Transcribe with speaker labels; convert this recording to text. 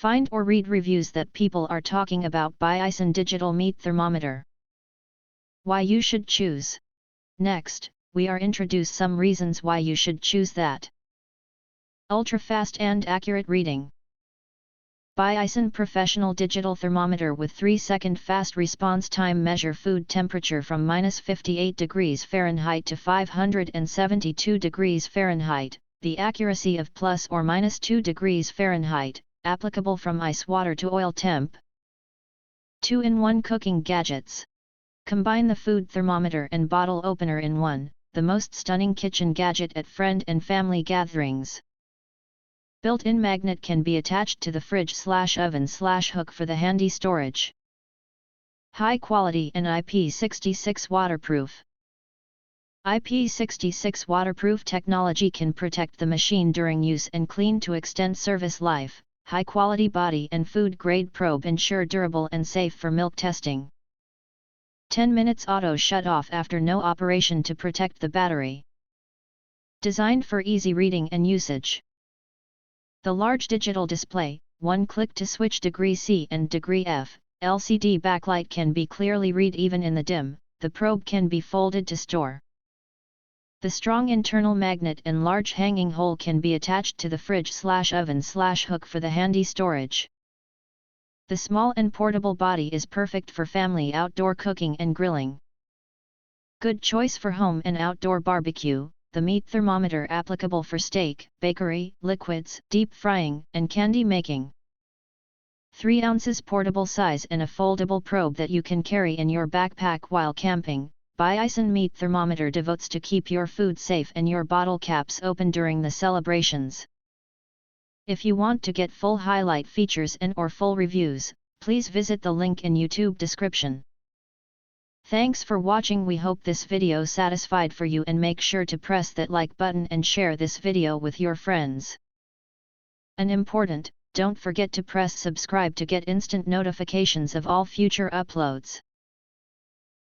Speaker 1: Find or read reviews that people are talking about Biison Digital Meat Thermometer. Why you should choose. Next, we are introduce some reasons why you should choose that. Ultra fast and accurate reading. Biison Professional Digital Thermometer with 3-second fast response time measure food temperature from -58 degrees Fahrenheit to 572 degrees Fahrenheit, the accuracy of plus or -2 degrees Fahrenheit, applicable from ice water to oil temp. 2-in-1 cooking gadgets. Combine the food thermometer and bottle opener in one, the most stunning kitchen gadget at friend and family gatherings. Built-in magnet can be attached to the fridge/oven/hook for the handy storage. High quality and IP66 waterproof. IP66 waterproof technology can protect the machine during use and clean to extend service life. High quality body and food grade probe ensure durable and safe for milk testing. 10 minutes auto shut off after no operation to protect the battery. Designed for easy reading and usage. The large digital display, one click to switch degree C and degree F, LCD backlight can be clearly read even in the dim, the probe can be folded to store. The strong internal magnet and large hanging hole can be attached to the fridge/oven/hook for the handy storage. The small and portable body is perfect for family outdoor cooking and grilling. Good choice for home and outdoor barbecue. The meat thermometer applicable for steak, bakery, liquids, deep frying, and candy making. 3 ounces portable size and a foldable probe that you can carry in your backpack while camping. Biison Meat Thermometer devotes to keep your food safe and your bottle caps open during the celebrations. If you want to get full highlight features and or full reviews, please visit the link in YouTube description. Thanks for watching. We hope this video satisfied for you, and make sure to press that like button and share this video with your friends. And important, don't forget to press subscribe to get instant notifications of all future uploads.